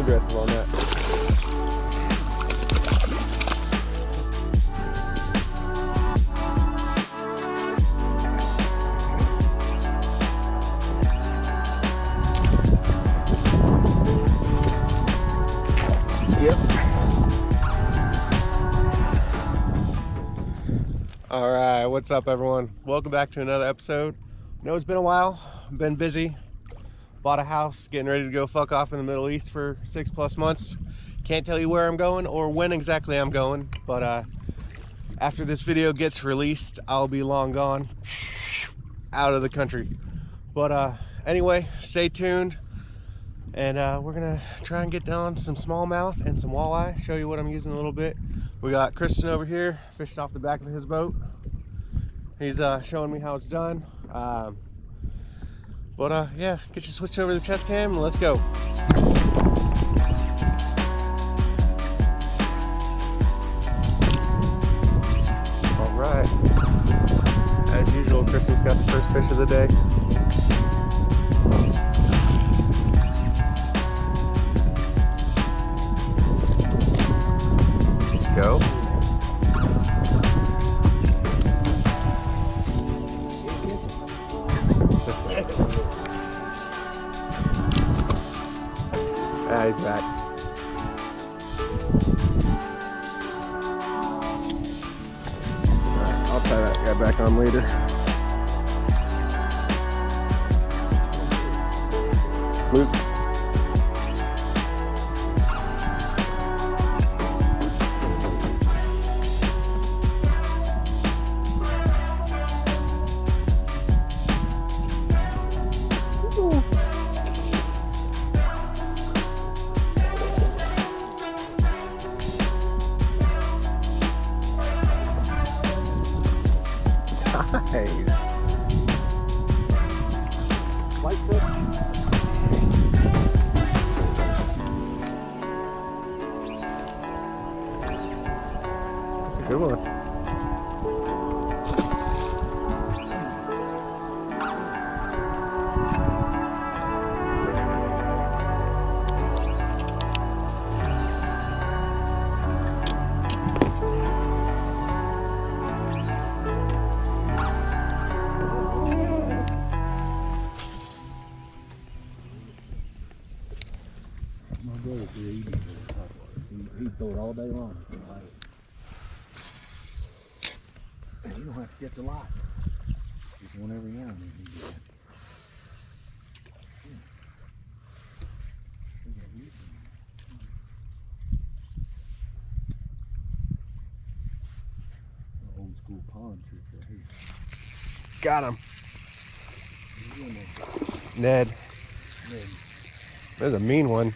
aggressive on that. Yep. All right, what's up everyone? Welcome back to another episode. I know it's been a while, been busy. Bought a house, getting ready to go fuck off in the Middle East for 6+ months. Can't tell you where I'm going or when exactly I'm going, but after this video gets released, I'll be long gone, out of the country. But anyway, stay tuned, and we're gonna try and get down some smallmouth and some walleye, show you what I'm using a little bit. We got Kristen over here fishing off the back of his boat. He's showing me how it's done. Yeah, get you switched over to the chest cam and let's go. All right. As usual, Kristen's got the first fish of the day. Go. He's back. Alright, I'll tie that guy back on later. Fluke. Nice. Light fish. That's a good one. He'd throw it all day long. You don't have to catch a lot. Just one every now and then. Old school pond trick right here. Got him. Ned. There's a mean one.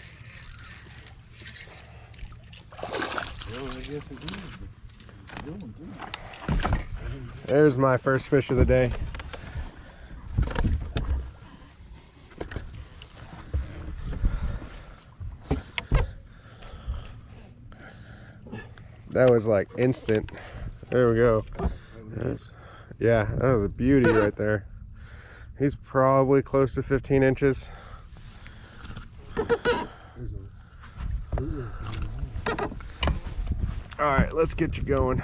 There's my first fish of the day. That was like instant. There we go. Yeah, that was a beauty right there. He's probably close to 15 inches. All right, let's get you going.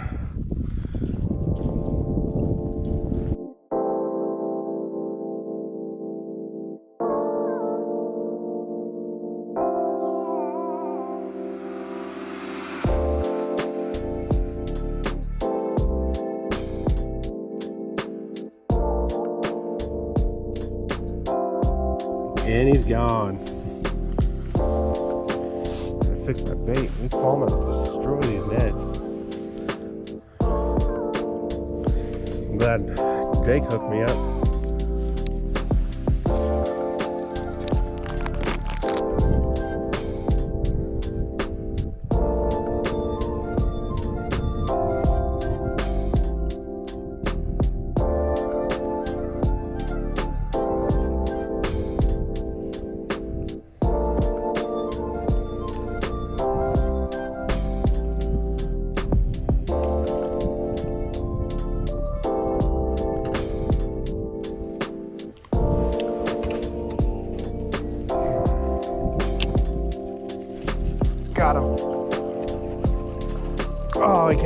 And he's gone. I fixed my bait. These smallmouth destroy these nets. I'm glad Jake hooked me up.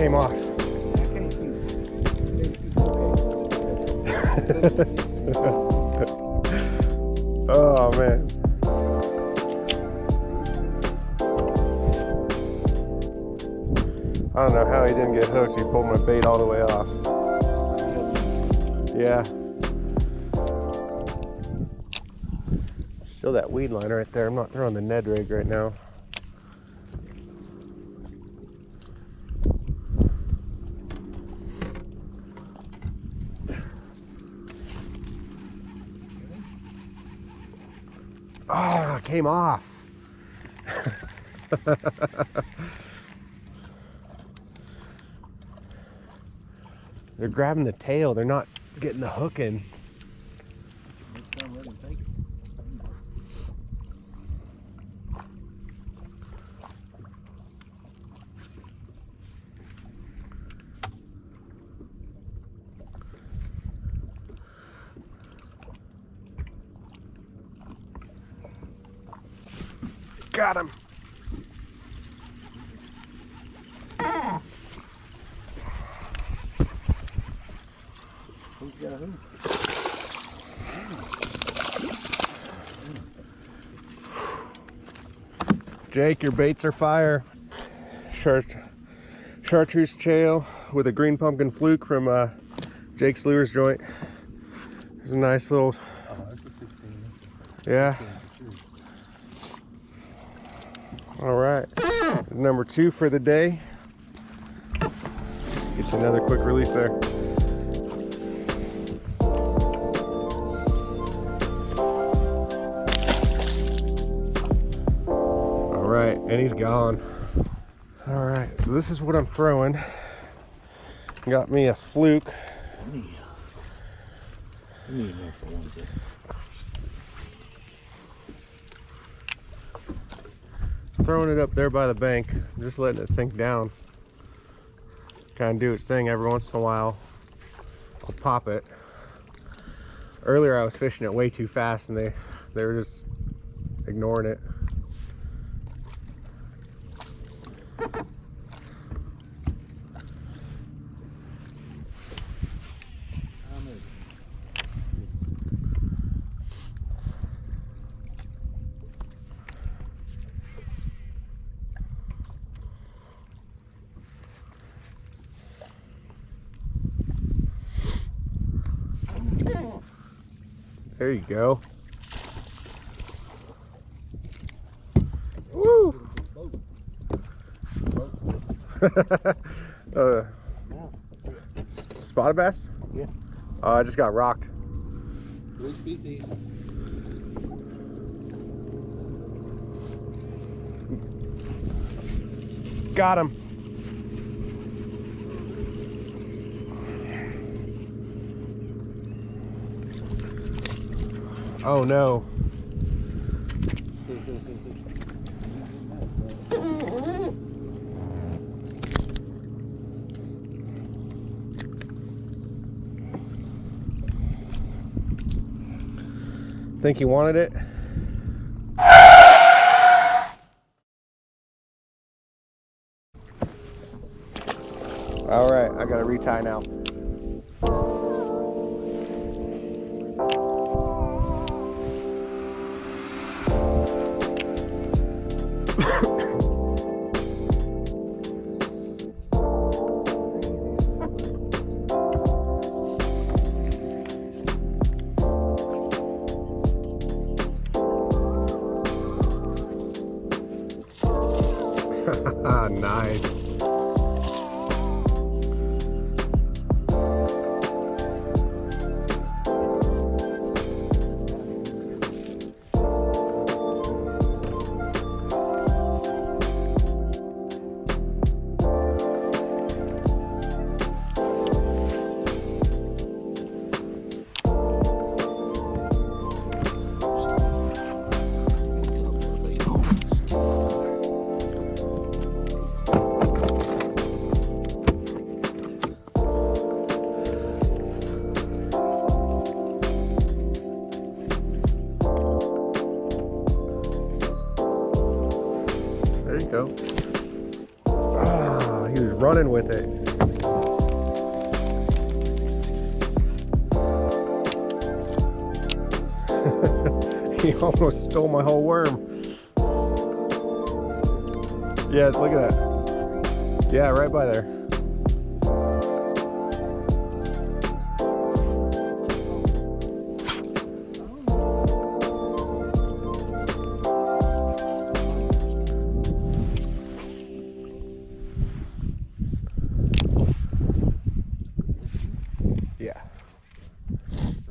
came off. Oh man. I don't know how he didn't get hooked. He pulled my bait all the way off. Yeah. Still that weed line right there. I'm not throwing the Ned rig right now. Oh, it came off. They're grabbing the tail. They're not getting the hook in. Got him. Who's got who? Jake, your baits are fire. Chartreuse tail with a green pumpkin fluke from Jake's Lures joint. There's a nice little. Oh, that's a 16. Yeah. All right. Number 2 for the day. Get you another quick release there. All right, and he's gone. All right, so this is what I'm throwing. Got me a fluke. Throwing it up there by the bank, just letting it sink down. Kind of do its thing every once in a while. I'll pop it. Earlier I was fishing it way too fast and they were just ignoring it. There you go. Woo! Spotted bass? Yeah. I just got rocked. Blue species. Got him. Oh no. Think you wanted it? All right, I gotta retie now. Nice. running with it. He almost stole my whole worm. Yeah, look at that. Yeah, right by there. Yeah,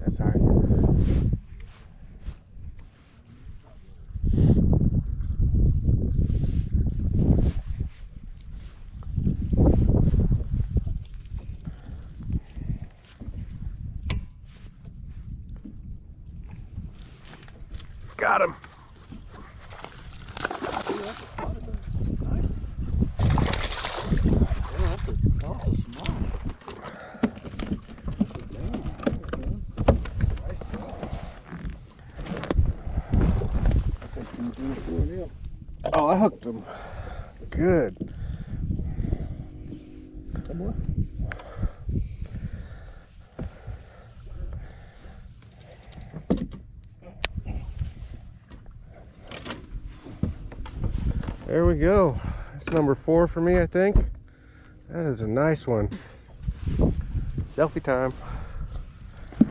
that's all right. Got him. Oh, I hooked him. Good. One more. There we go. That's number 4 for me, I think. That is a nice one. Selfie time.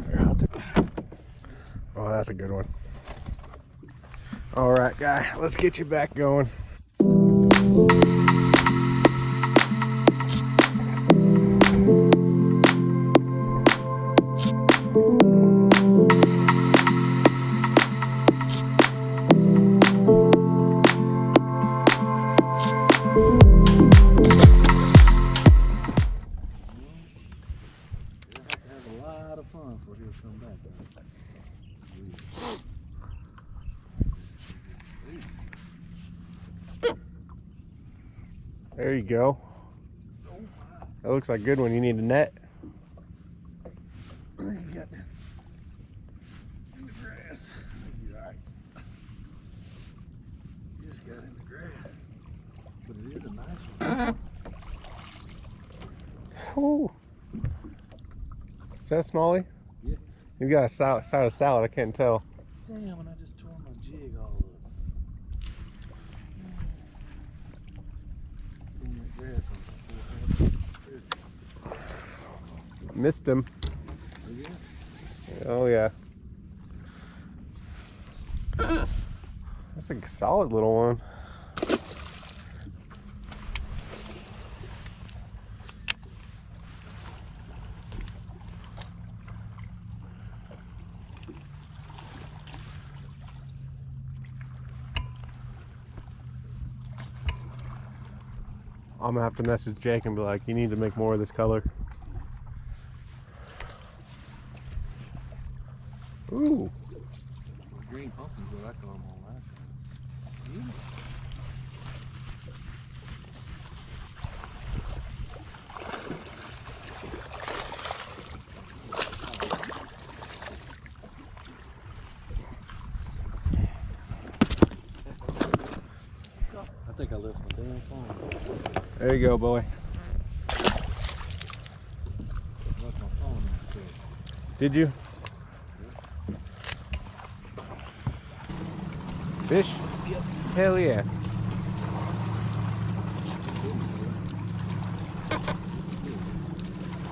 Here, I'll take... Oh, that's a good one. All right, guy, let's get you back going. There you go. That looks like a good one. You need a net. You got in the grass. You're all right. Just got in the grass. But it is a nice one. Oh. Is that Smalley? Yeah. You got a side of salad, I can't tell. Damn, and I just tore my jig all up. Missed him. Yeah. Oh yeah. That's a solid little one. I'm gonna have to message Jake and be like, you need to make more of this color. Ooh. Green pumpkins, what I call them all last time. I think I left my damn phone. There you go, boy. I left my phone in the truck. Did you? Fish? Yep. Hell yeah.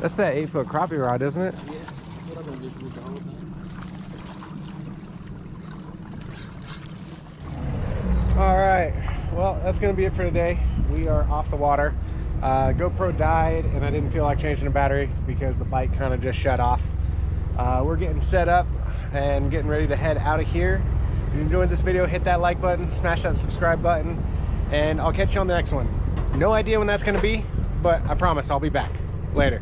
That's that 8-foot crappie rod, isn't it? Yeah, that's what I've been just with all the time. All right. Well, that's going to be it for today. We are off the water. GoPro died, and I didn't feel like changing the battery because the bike kind of just shut off. We're getting set up and getting ready to head out of here. If you enjoyed this video, hit that like button, smash that subscribe button, and I'll catch you on the next one. No idea when that's going to be, but I promise I'll be back. Later.